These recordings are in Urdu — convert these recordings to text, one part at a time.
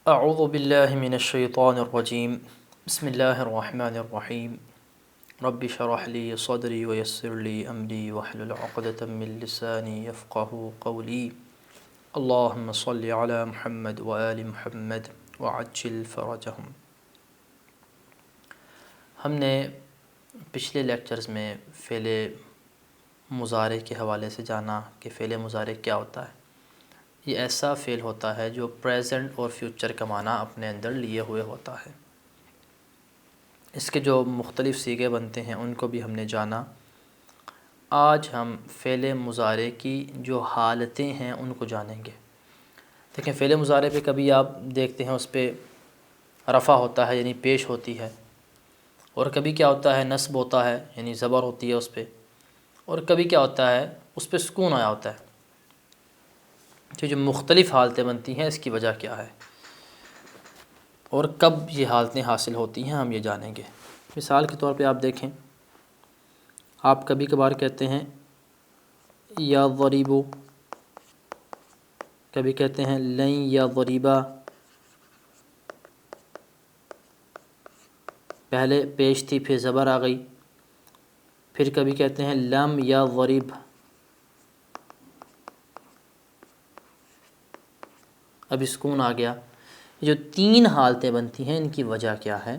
اعوذ باللہ من الشیطان الرجیم بسم اللہ الرحمن الرحیم رب اشرح لی صدری ویسر لی امری واحلل عقدۃ من لسانی یفقہوا قولی اللہم صل علی محمد وآل محمد وعجل فرجہم۔ ہم نے پچھلے لیکچرز میں فعل مضارع کے حوالے سے جانا کہ فعل مضارع کیا ہوتا ہے۔ یہ ایسا فعل ہوتا ہے جو پریزنٹ اور فیوچر کا معنی اپنے اندر لیے ہوئے ہوتا ہے۔ اس کے جو مختلف صیغے بنتے ہیں ان کو بھی ہم نے جانا۔ آج ہم فعل مضارع کی جو حالتیں ہیں ان کو جانیں گے۔ دیکھیں، فعل مضارع پہ کبھی آپ دیکھتے ہیں اس پہ رفع ہوتا ہے یعنی پیش ہوتی ہے، اور کبھی کیا ہوتا ہے نصب ہوتا ہے یعنی زبر ہوتی ہے اس پہ، اور کبھی کیا ہوتا ہے اس پہ سکون آیا ہوتا ہے۔ جو مختلف حالتیں بنتی ہیں اس کی وجہ کیا ہے اور کب یہ حالتیں حاصل ہوتی ہیں ہم یہ جانیں گے۔ مثال کے طور پہ آپ دیکھیں، آپ کبھی کبھار کہتے ہیں یا ضریبو، کبھی کہتے ہیں لن یا ضریبا، پہلے پیش تھی پھر زبر آ گئی، پھر کبھی کہتے ہیں لم یا ضریب، ابھی سکون آ گیا۔ جو تین حالتیں بنتی ہیں ان کی وجہ کیا ہے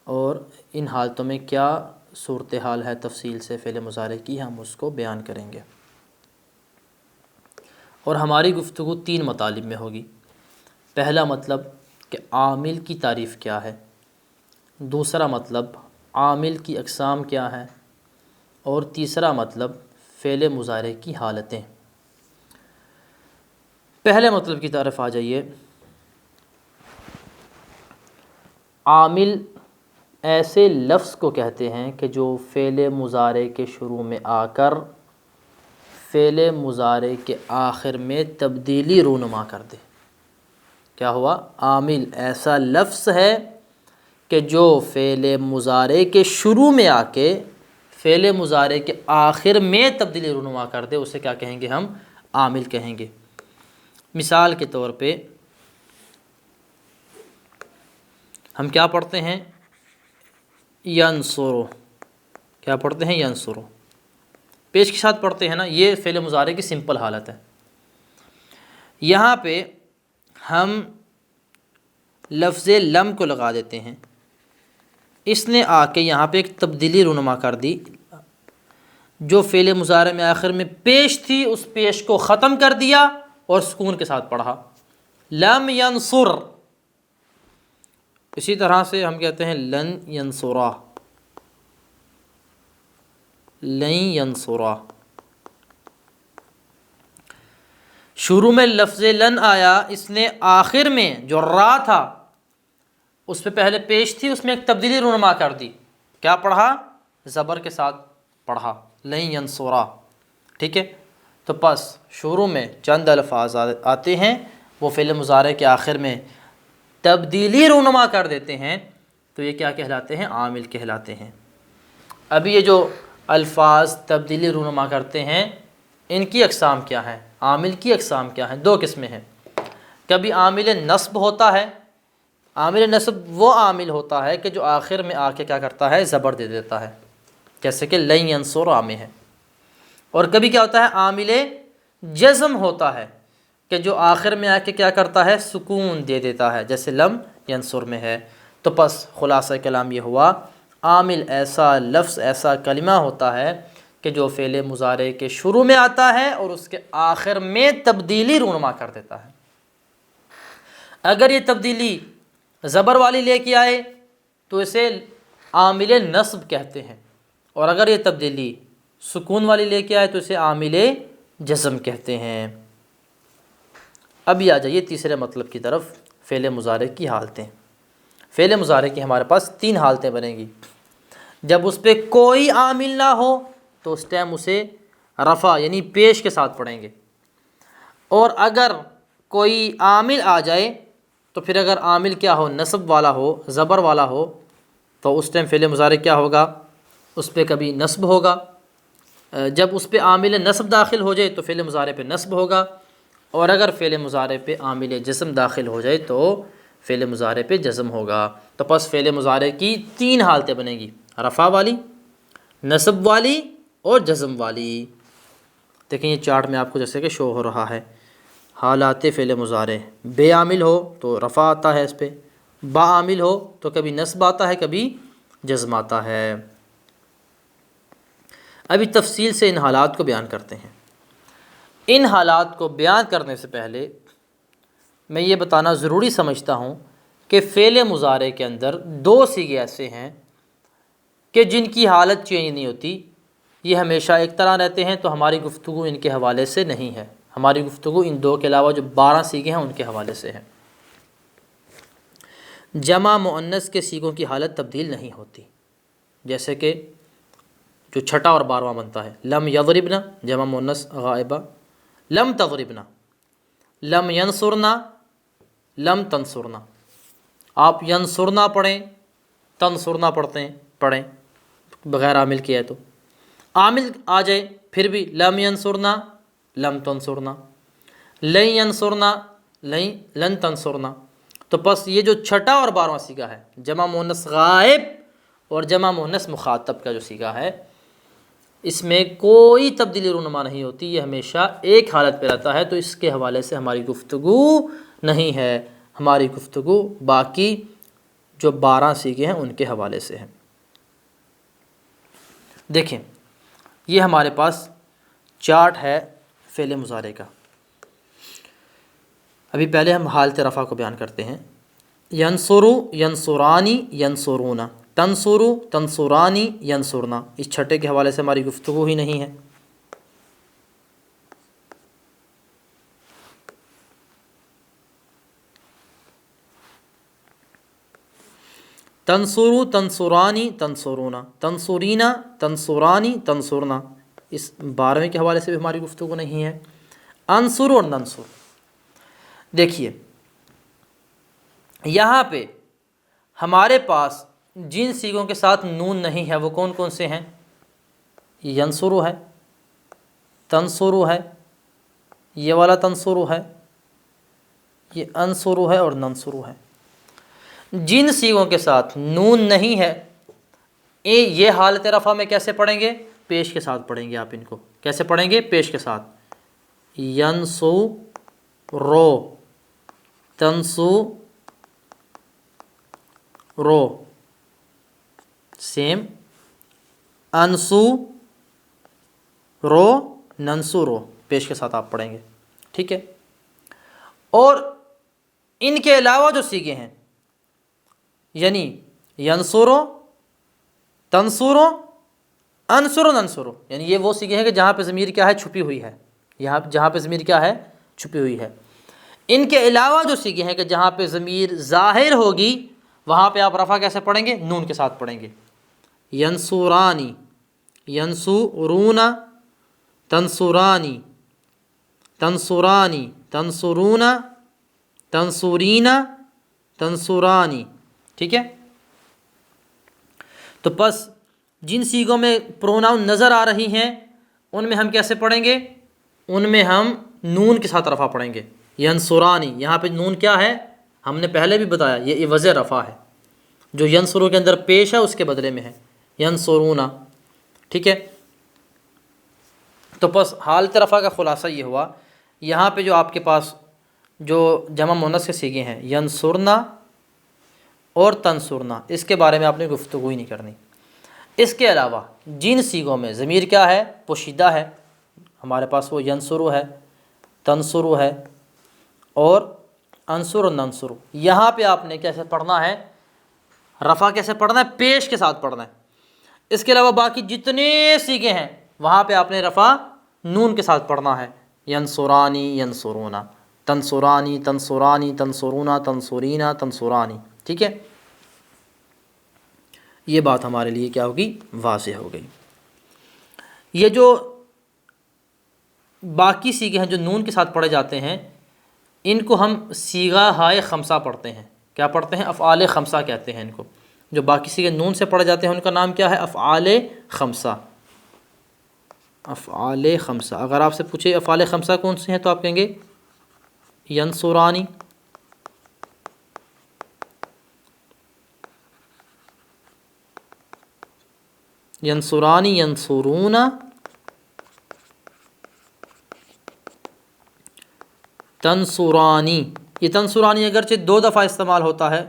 اور ان حالتوں میں کیا صورتحال ہے تفصیل سے فعل مضارع کی، ہم اس کو بیان کریں گے۔ اور ہماری گفتگو تین مطالب میں ہوگی۔ پہلا مطلب کہ عامل کی تعریف کیا ہے، دوسرا مطلب عامل کی اقسام کیا ہے، اور تیسرا مطلب فعل مضارع کی حالتیں۔ پہلے مطلب کی طرف آ جائیے۔ عامل ایسے لفظ کو کہتے ہیں کہ جو فعل مضارع کے شروع میں آ کر فعل مضارع کے آخر میں تبدیلی رونما کر دے۔ کیا ہوا؟ عامل ایسا لفظ ہے کہ جو فعل مضارع کے شروع میں آ کے فعل مضارع کے آخر میں تبدیلی رونما کر دے، اسے کیا کہیں گے؟ ہم عامل کہیں گے۔ مثال کے طور پہ ہم کیا پڑھتے ہیں؟ ینصرو، کیا پڑھتے ہیں؟ ینصرو، پیش کے ساتھ پڑھتے ہیں نا، یہ فعل مضارع کی سمپل حالت ہے۔ یہاں پہ ہم لفظ لم کو لگا دیتے ہیں، اس نے آ کے یہاں پہ ایک تبدیلی رونما کر دی۔ جو فعل مضارع میں آخر میں پیش تھی اس پیش کو ختم کر دیا اور سکون کے ساتھ پڑھا، لم ینصر۔ اسی طرح سے ہم کہتے ہیں لن ینصرا، لن ینصرا۔ شروع میں لفظ لن آیا، اس نے آخر میں جو را تھا اس پہ پہلے پیش تھی، اس میں ایک تبدیلی رونما کر دی۔ کیا پڑھا؟ زبر کے ساتھ پڑھا، لن ینصرا۔ ٹھیک ہے، تو پس شروع میں چند الفاظ آتے ہیں، وہ فعل مضارع کے آخر میں تبدیلی رونما کر دیتے ہیں، تو یہ کیا کہلاتے ہیں؟ عامل کہلاتے ہیں۔ ابھی یہ جو الفاظ تبدیلی رونما کرتے ہیں ان کی اقسام کیا ہیں؟ عامل کی اقسام کیا ہیں؟ دو قسمیں ہیں۔ کبھی عامل نصب ہوتا ہے، عامل نصب وہ عامل ہوتا ہے کہ جو آخر میں آ کے کیا کرتا ہے؟ زبر دے دیتا ہے، جیسے کہ لن ینصرا میں ہے۔ اور کبھی کیا ہوتا ہے؟ عامل جزم ہوتا ہے کہ جو آخر میں آ کے کیا کرتا ہے؟ سکون دے دیتا ہے، جیسے لم ینصر میں ہے۔ تو پس خلاصہ کلام یہ ہوا، عامل ایسا لفظ، ایسا کلمہ ہوتا ہے کہ جو فعل مضارع کے شروع میں آتا ہے اور اس کے آخر میں تبدیلی رونما کر دیتا ہے۔ اگر یہ تبدیلی زبر والی لے کے آئے تو اسے عامل نصب کہتے ہیں، اور اگر یہ تبدیلی سکون والی لے کے آئے تو اسے عامل جزم کہتے ہیں۔ ابھی آ جائیے تیسرے مطلب کی طرف، فعل مضارع کی حالتیں۔ فعل مضارع کی ہمارے پاس تین حالتیں بنیں گی۔ جب اس پہ کوئی عامل نہ ہو تو اس ٹائم اسے رفع یعنی پیش کے ساتھ پڑھیں گے، اور اگر کوئی عامل آ جائے تو پھر اگر عامل کیا ہو؟ نصب والا ہو، زبر والا ہو، تو اس ٹائم فعل مضارع کیا ہوگا؟ اس پہ کبھی نصب ہوگا۔ جب اس پہ عامل نصب داخل ہو جائے تو فعل مضارع پہ نصب ہوگا، اور اگر فعل مضارع پہ عامل جزم داخل ہو جائے تو فعل مضارع پہ جزم ہوگا۔ تو پس فعل مضارع کی 3 حالتیں بنیں گی، رفع والی، نصب والی اور جزم والی۔ دیکھیں یہ چارٹ میں آپ کو جیسے کہ شو ہو رہا ہے، حالات فعل مضارع، بے عامل ہو تو رفع آتا ہے اس پہ، با عامل ہو تو کبھی نصب آتا ہے کبھی جزم آتا ہے۔ ابھی تفصیل سے ان حالات کو بیان کرتے ہیں۔ ان حالات کو بیان کرنے سے پہلے میں یہ بتانا ضروری سمجھتا ہوں کہ فعل مضارع کے اندر 2 صیغے ایسے ہیں کہ جن کی حالت چینج نہیں ہوتی، یہ ہمیشہ ایک طرح رہتے ہیں، تو ہماری گفتگو ان کے حوالے سے نہیں ہے، ہماری گفتگو ان 2 کے علاوہ جو 12 صیغے ہیں ان کے حوالے سے ہے۔ جمع مؤنث کے صیغوں کی حالت تبدیل نہیں ہوتی، جیسے کہ جو چھٹا اور 12واں بنتا ہے، لم یضربنا جمع مؤنث غائبہ، لم تضربنا، لم ینصرنا، لم تنصرنا۔ آپ ینصرنا پڑھیں، تنصرنا پڑھیں بغیر عامل کے ہے تو عامل آ جائے پھر بھی لم ینصرنا، لم تنصرنا، لن ینصرنا، لن تنصرنا۔ تو پس یہ جو چھٹا اور 12واں صیغہ ہے، جمع مؤنث غائب اور جمع مؤنث مخاطب کا جو صیغہ ہے، اس میں کوئی تبدیلی رونما نہیں ہوتی، یہ ہمیشہ ایک حالت پہ رہتا ہے، تو اس کے حوالے سے ہماری گفتگو نہیں ہے، ہماری گفتگو باقی جو 12 صیغے ہیں ان کے حوالے سے ہے۔ دیکھیں یہ ہمارے پاس چارٹ ہے فعل مضارع کا۔ ابھی پہلے ہم حالت رفع کو بیان کرتے ہیں۔ ینصرو، ینصرانی، ینصرونا، تنصرو، تنصرانی، ینصرنا، اس چھٹے کے حوالے سے ہماری گفتگو ہی نہیں ہے۔ تنصرو، تنصرانی، تنصرونا، تنصرینا، تنصرانی، تنصرنا، اس 12ویں کے حوالے سے بھی ہماری گفتگو نہیں ہے۔ انصر اور ننصر، دیکھیے یہاں پہ ہمارے پاس جن صیغوں کے ساتھ نون نہیں ہے وہ کون کون سے ہیں؟ ینصرو ہے، تنصرو ہے، یہ والا تنصرو ہے، یہ انصرو ہے اور ننصرو ہے۔ جن صیغوں کے ساتھ نون نہیں ہے یہ حالت رفع میں کیسے پڑھیں گے؟ پیش کے ساتھ پڑھیں گے۔ آپ ان کو کیسے پڑھیں گے؟ پیش کے ساتھ، ینصو رو، تنصو رو، سیم، انصو رو، ننصو رو، پیش کے ساتھ آپ پڑھیں گے، ٹھیک ہے۔ اور ان کے علاوہ جو صیغے ہیں یعنی ینصرو، تنصرو، انصرو، ننصرو، یعنی یہ وہ صیغے ہیں کہ جہاں پہ ضمیر کیا ہے؟ چھپی ہوئی ہے، یہاں جہاں پہ ضمیر کیا ہے؟ چھپی ہوئی ہے۔ ان کے علاوہ جو صیغے ہیں کہ جہاں پہ ضمیر ظاہر ہوگی وہاں پہ آپ رفع کیسے پڑھیں گے؟ نون کے ساتھ پڑھیں گے۔ ینصرانی، ینصرونا، تنصرانی، تنصرانی، تنصرونا، تنصرینا، تنصرانی، ٹھیک ہے۔ تو پس جن صیغوں میں پروناؤن نظر آ رہی ہیں ان میں ہم کیسے پڑھیں گے؟ ان میں ہم نون کے ساتھ رفع پڑھیں گے۔ ینصرانی، یہاں پہ نون کیا ہے؟ ہم نے پہلے بھی بتایا یہ عوض رفع ہے، جو ینصرو کے اندر پیش ہے اس کے بدلے میں ہے، ینصرونا، ٹھیک ہے۔ تو پس حالت رفع کا خلاصہ یہ ہوا، یہاں پہ جو آپ کے پاس جو جمع مؤنث کے صیغے ہیں ینصرنا اور تنصرنا، اس کے بارے میں آپ نے گفتگو ہی نہیں کرنی۔ اس کے علاوہ جن صیغوں میں ضمیر کیا ہے؟ پوشیدہ ہے، ہمارے پاس وہ ینصرو ہے، تنصرو ہے اور انصر و ننصر، یہاں پہ آپ نے کیسے پڑھنا ہے؟ رفع کیسے پڑھنا ہے؟ پیش کے ساتھ پڑھنا ہے۔ اس کے علاوہ باقی جتنے صیغے ہیں وہاں پہ آپ نے رفع نون کے ساتھ پڑھنا ہے، ینصرانی، ینصرونا، تنصرانی، تنصرانی، تنصرونا، تنصرینا، تنصرانی، ٹھیک ہے۔ یہ بات ہمارے لیے کیا ہوگی؟ واضح ہو گئی۔ یہ جو باقی صیغے ہیں جو نون کے ساتھ پڑھے جاتے ہیں ان کو ہم صیغہ ہائے خمسہ پڑھتے ہیں۔ کیا پڑھتے ہیں؟ افعال خمسہ کہتے ہیں ان کو۔ جو باقی صیغے نون سے پڑھے جاتے ہیں ان کا نام کیا ہے؟ افعال خمسہ، افعال خمسہ۔ اگر آپ سے پوچھے افعال خمسہ کون سے ہیں تو آپ کہیں گے ینصرانی، ینصرانی، ینصرون، تنصرانی. یہ تنصرانی اگرچہ 2 دفعہ استعمال ہوتا ہے،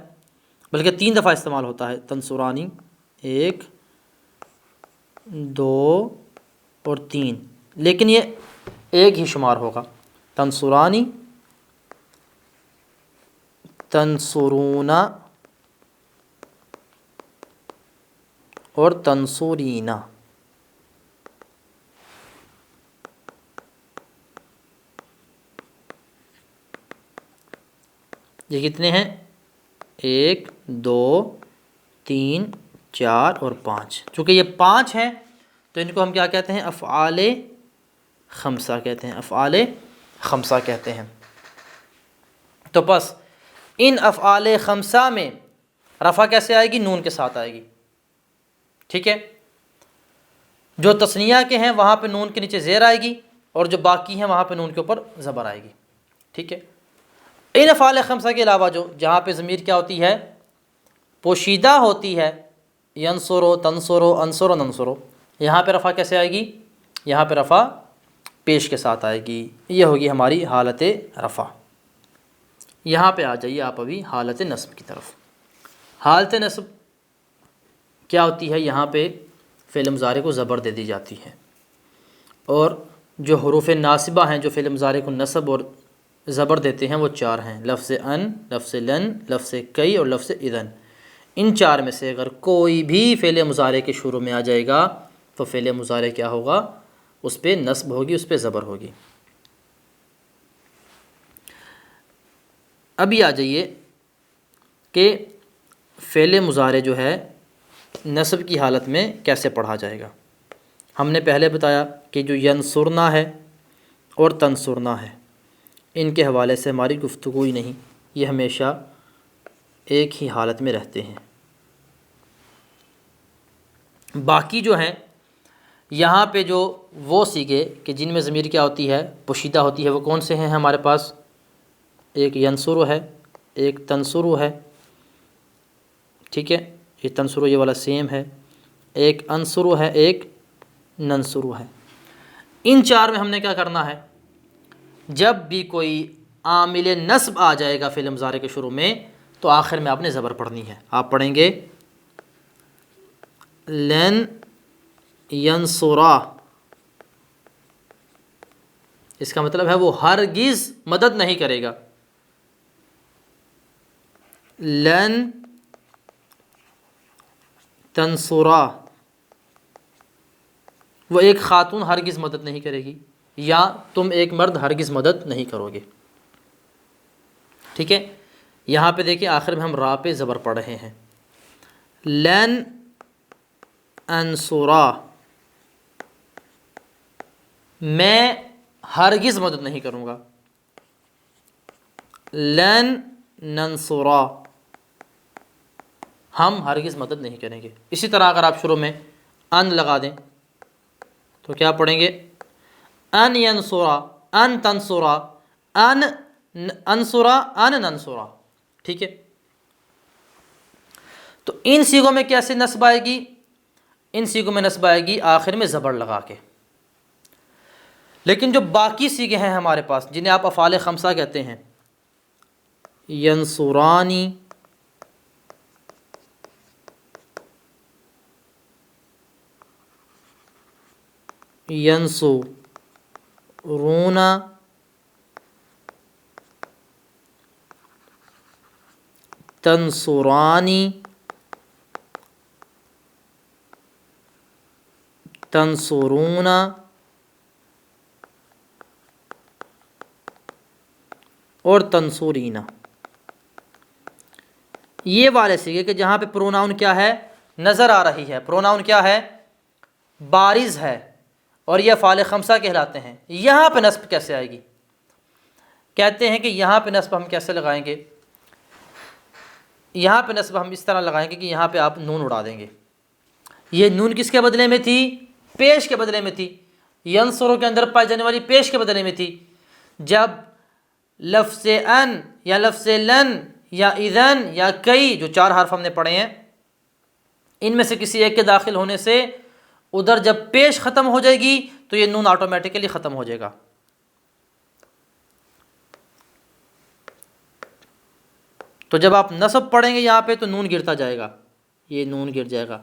بلکہ 3 دفعہ استعمال ہوتا ہے تنصرانی، 1 2 اور 3، لیکن یہ ایک ہی شمار ہوگا. تنصرانی، تنصرون اور تنصرین. یہ کتنے ہیں؟ 1 2 3 4 اور 5. چونکہ یہ 5 ہیں تو ان کو ہم کیا کہتے ہیں؟ افعال خمسہ کہتے ہیں، افعال خمسہ کہتے ہیں. تو بس ان افعال خمسہ میں رفع کیسے آئے گی؟ نون کے ساتھ آئے گی. ٹھیک ہے، جو تثنیہ کے ہیں وہاں پہ نون کے نیچے زیر آئے گی، اور جو باقی ہیں وہاں پہ نون کے اوپر زبر آئے گی. ٹھیک ہے، ان افعال خمسہ کے علاوہ جہاں پہ ضمیر کیا ہوتی ہے؟ پوشیدہ ہوتی ہے، ینصرو، تنصرو، انصرو، ننصرو، یہاں پہ رفع کیسے آئے گی؟ یہاں پہ رفع پیش کے ساتھ آئے گی. یہ ہوگی ہماری حالت رفع. یہاں پہ آ جائیے آپ ابھی حالت نصب کی طرف. حالت نصب کیا ہوتی ہے؟ یہاں پہ فعل مضارع کو زبر دے دی جاتی ہے، اور جو حروف ناصبہ ہیں جو فعل مضارع کو نصب اور زبر دیتے ہیں وہ 4 ہیں: لفظ ان، لفظ لن، لفظ کئی اور لفظ اذن. ان 4 میں سے اگر کوئی بھی فعل مضارع کے شروع میں آ جائے گا تو فعل مضارع کیا ہوگا؟ اس پہ نصب ہوگی، اس پہ زبر ہوگی. ابھی آ جائیے کہ فعل مضارع جو ہے نصب کی حالت میں کیسے پڑھا جائے گا. ہم نے پہلے بتایا کہ جو ینصرنا ہے اور تنصرنا ہے، ان کے حوالے سے ہماری گفتگو ہی نہیں، یہ ہمیشہ ایک ہی حالت میں رہتے ہیں. باقی جو ہیں یہاں پہ جو وہ صیغے کہ جن میں ضمیر کیا ہوتی ہے؟ پوشیدہ ہوتی ہے، وہ کون سے ہیں ہمارے پاس؟ ایک ینصرو ہے، ایک تنصرو ہے. ٹھیک ہے، یہ تنصرو یہ والا سیم ہے. ایک انصرو ہے، ایک ننصرو ہے. ان 4 میں ہم نے کیا کرنا ہے؟ جب بھی کوئی عامل نصب آ جائے گا فعل مضارع کے شروع میں تو آخر میں آپ نے زبر پڑھنی ہے. آپ پڑھیں گے لن ینصرا، اس کا مطلب ہے وہ ہرگز مدد نہیں کرے گا. لن تنصرا، وہ ایک خاتون ہرگز مدد نہیں کرے گی، یا تم ایک مرد ہرگز مدد نہیں کرو گے. ٹھیک ہے، یہاں پہ دیکھیں آخر میں ہم را پہ زبر پڑھ رہے ہیں. لن انصرا، میں ہرگز مدد نہیں کروں گا. لن ننصرا، ہم ہرگز مدد نہیں کریں گے. اسی طرح اگر آپ شروع میں ان لگا دیں تو کیا پڑھیں گے؟ ان ینصرا، ان تنصرا، ان انصرا، ان ننصرا. ٹھیک ہے، تو ان صیغوں میں کیسے نصب آئے گی؟ ان صیغوں میں نصب آئے گی آخر میں زبر لگا کے. لیکن جو باقی صیغے ہیں ہمارے پاس جنہیں آپ افعال خمسہ کہتے ہیں، ینصرانی، ینصرون، تنصرانی، تنصرون اور تنصرین. یہ والے صیغے کہ جہاں پہ پروناؤن کیا ہے؟ نظر آ رہی ہے، پروناؤن کیا ہے؟ بارز ہے، اور یہ افعال خمسہ کہلاتے ہیں. یہاں پہ نصب کیسے آئے گی؟ کہتے ہیں کہ یہاں پہ نصب ہم کیسے لگائیں گے؟ یہاں پہ نصب ہم اس طرح لگائیں گے کہ یہاں پہ آپ نون اڑا دیں گے. یہ نون کس کے بدلے میں تھی؟ پیش کے بدلے میں تھی. ینصرو کے اندر پائی جانے والی پیش کے بدلے میں تھی. جب لفظ ان یا لفظ لن یا اذن یا کئی، جو 4 حرف ہم نے پڑھے ہیں، ان میں سے کسی ایک کے داخل ہونے سے ادھر جب پیش ختم ہو جائے گی تو یہ نون آٹومیٹیکلی ختم ہو جائے گا۔ تو جب آپ نصب پڑھیں گے یہاں پہ تو نون گرتا جائے گا، یہ نون گر جائے گا۔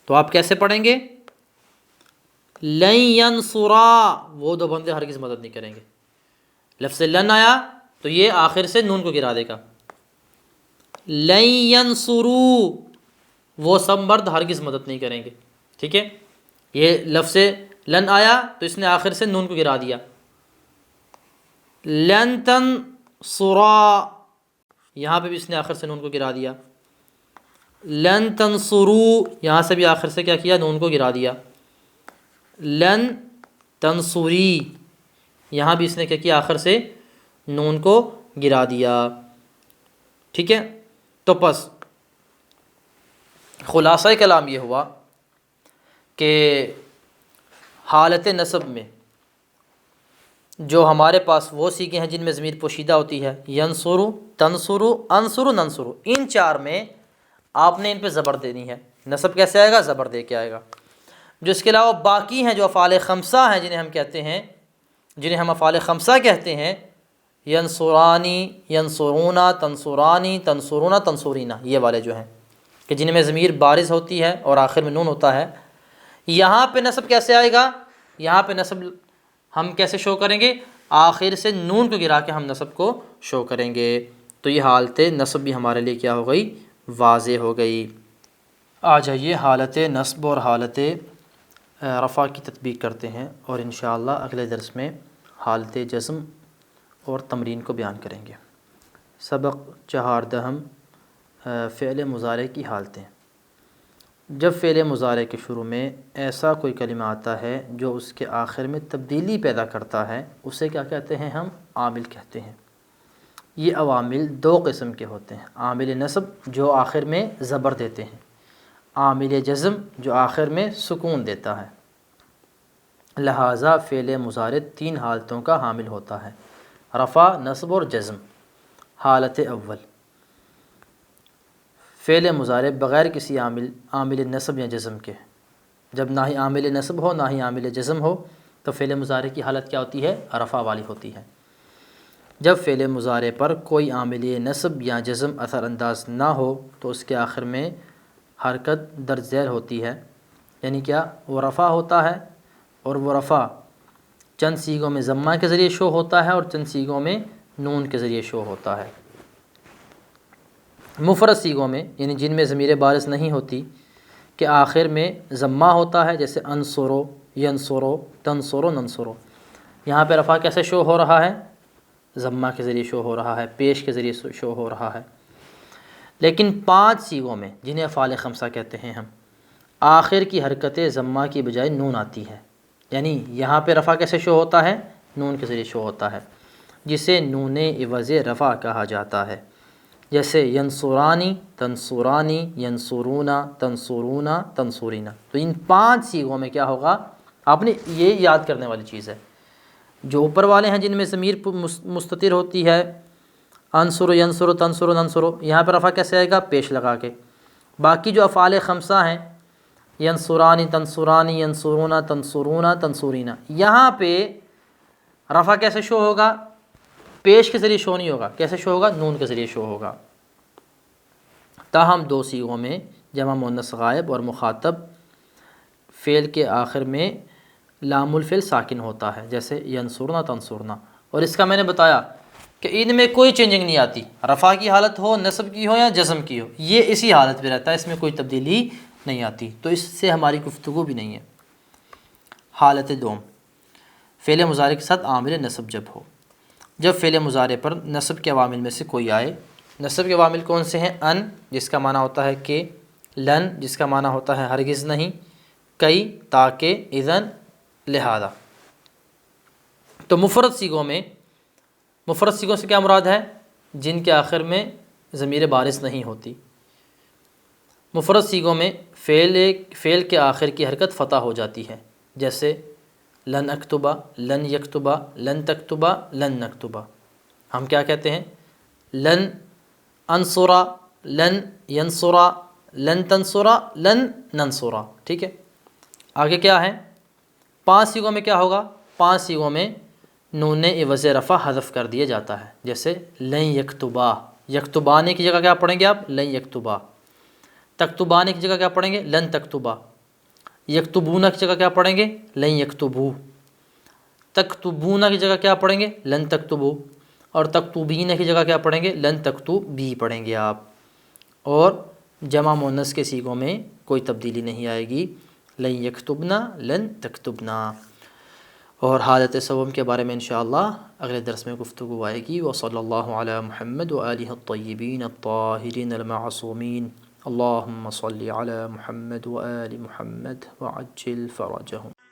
تو آپ کیسے پڑھیں گے؟ لن ینصرا، وہ 2 بندے ہرگز مدد نہیں کریں گے۔ لفظ لن آیا تو یہ آخر سے نون کو گرا دے گا۔ لن ینصرو، وہ سب مرد ہرگز مدد نہیں کریں گے، ٹھیک ہے۔ یہ لفظ لن آیا تو اس نے آخر سے نون کو گرا دیا۔ لن تنصرا، یہاں پہ بھی اس نے آخر سے نون کو گرا دیا۔ لن تنصرو، یہاں سے بھی آخر سے کیا کیا؟ نون کو گرا دیا۔ لن تنصری، یہاں بھی اس نے کیا کیا؟ آخر سے نون کو گرا دیا، ٹھیک ہے۔ تو پس خلاصہ کلام یہ ہوا کہ حالت نصب میں جو ہمارے پاس وہ سیغے ہیں جن میں ضمیر پوشیدہ ہوتی ہے، ینصرو، تنصرو، انصرو، ننصرو، ان 4 میں آپ نے ان پہ زبر دینی ہے۔ نصب کیسے آئے گا؟ زبر دے کے آئے گا۔ جو اس کے علاوہ باقی ہیں جو افعال خمسہ ہیں، جنہیں ہم کہتے ہیں، جنہیں ہم افعال خمسہ کہتے ہیں، ینصرانی، ینصرونا، تنصرانی، تنصرونا، تنصرینا، یہ والے جو ہیں کہ جن میں ضمیر بارز ہوتی ہے اور آخر میں نون ہوتا ہے، یہاں پہ نصب کیسے آئے گا؟ یہاں پہ نصب ہم کیسے شو کریں گے؟ آخر سے نون کو گرا کے ہم نصب کو شو کریں گے۔ تو یہ حالت نصب بھی ہمارے لیے کیا ہو گئی؟ واضح ہو گئی۔ آ جائیے حالت نصب اور حالت رفع کی تطبیق کرتے ہیں، اور انشاءاللہ اگلے درس میں حالت جزم اور تمرین کو بیان کریں گے۔ سبق 14 فعل مضارع کی حالتیں۔ جب فعل مضارع کے شروع میں ایسا کوئی کلمہ آتا ہے جو اس کے آخر میں تبدیلی پیدا کرتا ہے، اسے کیا کہتے ہیں؟ ہم عامل کہتے ہیں۔ یہ عوامل 2 قسم کے ہوتے ہیں، عامل نصب جو آخر میں زبر دیتے ہیں، عامل جزم جو آخر میں سکون دیتا ہے۔ لہٰذا فعل مضارع 3 حالتوں کا حامل ہوتا ہے، رفع، نصب اور جزم۔ حالت اول، فعل مضارع بغیر کسی عامل نصب یا جزم کے، جب نہ ہی عامل نصب ہو نہ ہی عامل جزم ہو تو فعل مضارع کی حالت کیا ہوتی ہے؟ رفع والی ہوتی ہے۔ جب فعل مضارع پر کوئی عامل نصب یا جزم اثر انداز نہ ہو تو اس کے آخر میں حرکت درج ذیل ہوتی ہے، یعنی کیا؟ وہ رفع ہوتا ہے، اور وہ رفع چند سیغوں میں ضمہ کے ذریعے شو ہوتا ہے اور چند سیغوں میں نون کے ذریعے شو ہوتا ہے۔ مفرد سیغوں میں، یعنی جن میں ضمیر بارز نہیں ہوتی، کہ آخر میں ضمہ ہوتا ہے، جیسے انصرو، ینصرو، تنصرو، ننصرو، یہاں پہ رفع کیسے شو ہو رہا ہے؟ ضمہ کے ذریعے شو ہو رہا ہے، پیش کے ذریعے شو ہو رہا ہے۔ لیکن 5 سیغوں میں، جنہیں افعال خمسہ کہتے ہیں ہم، آخر کی حرکت ضمہ کی بجائے نون آتی ہے، یعنی یہاں پہ رفع کیسے شو ہوتا ہے؟ نون کے ذریعے شو ہوتا ہے، جسے نون عوض رفع کہا جاتا ہے، جیسے ینصرانی، تنصرانی، ینصرونا، تنصرونا، تنصرینا۔ تو ان 5 سیغوں میں کیا ہوگا؟ آپ نے یہ یاد کرنے والی چیز ہے، جو اوپر والے ہیں جن میں ضمیر مستتر ہوتی ہے، انصر، ینصر، تنصر، ننصر، یہاں پہ رفع کیسے آئے گا؟ پیش لگا کے۔ باقی جو افعال خمسہ ہیں، ینصرانی، تنصرانی، ینصرونا، تنصرونا، تنصرینا، یہاں پہ رفع کیسے شو ہوگا؟ پیش کے ذریعے شو نہیں ہوگا، کیسے شو ہوگا؟ نون کے ذریعے شو ہوگا۔ تاہم 2 سیغوں میں جمع مؤنث غائب اور مخاطب فعل کے آخر میں لام الفعل ساکن ہوتا ہے، جیسے ینصرنا، تنصرنا، اور اس کا میں نے بتایا کہ ان میں کوئی چینجنگ نہیں آتی، رفع کی حالت ہو، نصب کی ہو یا جزم کی ہو، یہ اسی حالت پہ رہتا ہے، اس میں کوئی تبدیلی نہیں آتی، تو اس سے ہماری گفتگو بھی نہیں ہے۔ حالت دوم، فعل مضارع کے ساتھ عامل نصب جب ہو۔ جب فعل مضارع پر نصب کے عوامل میں سے کوئی آئے، نصب کے عوامل کون سے ہیں؟ ان، جس کا معنی ہوتا ہے کہ، لن، جس کا معنی ہوتا ہے ہرگز نہیں، کئی، تاکہ، اذن، لہذا۔ تو مفرد سیغوں میں، مفرد سیغوں سے کیا مراد ہے؟ جن کے آخر میں ضمیر بارز نہیں ہوتی، مفرد سیغوں میں فعل کے آخر کی حرکت فتح ہو جاتی ہے، جیسے لن اکتبہ، لن یکتبہ، لن تکتبہ، لن نکتبہ۔ ہم کیا کہتے ہیں؟ لن انصرا، لن ینصرا، لن تنصرا، لن ننصرا، ٹھیک ہے۔ آگے کیا ہے؟ 5 سیغوں میں کیا ہوگا؟ 5 سیغوں میں نون عوض رفع حذف کر دیا جاتا ہے، جیسے لن یکتبا، یکتبانے کی جگہ کیا پڑھیں گے آپ؟ لن یکتبا۔ تکتبانے کی جگہ کیا پڑھیں گے؟ لن تکتبا۔ یکتبون کی جگہ کیا پڑھیں گے؟ لن یکتبو۔ تکتبون کی جگہ کیا پڑھیں گے؟ لن تکتبو۔ اور تکتبین کی جگہ کیا پڑھیں گے؟ لن تکتبی پڑھیں گے آپ۔ اور جمع مؤنث کے صیغوں میں کوئی تبدیلی نہیں آئے گی، لن یکتبنا، لن تکتبنا۔ اور حالت صوم کے بارے میں انشاءاللہ اگلے درس میں گفتگو آئے گی۔ وصلی اللہ علی محمد وآلہ الطیبین الطاہرین المعصومین۔ اللہم صلی علی محمد وآل محمد وعجل فرجہم۔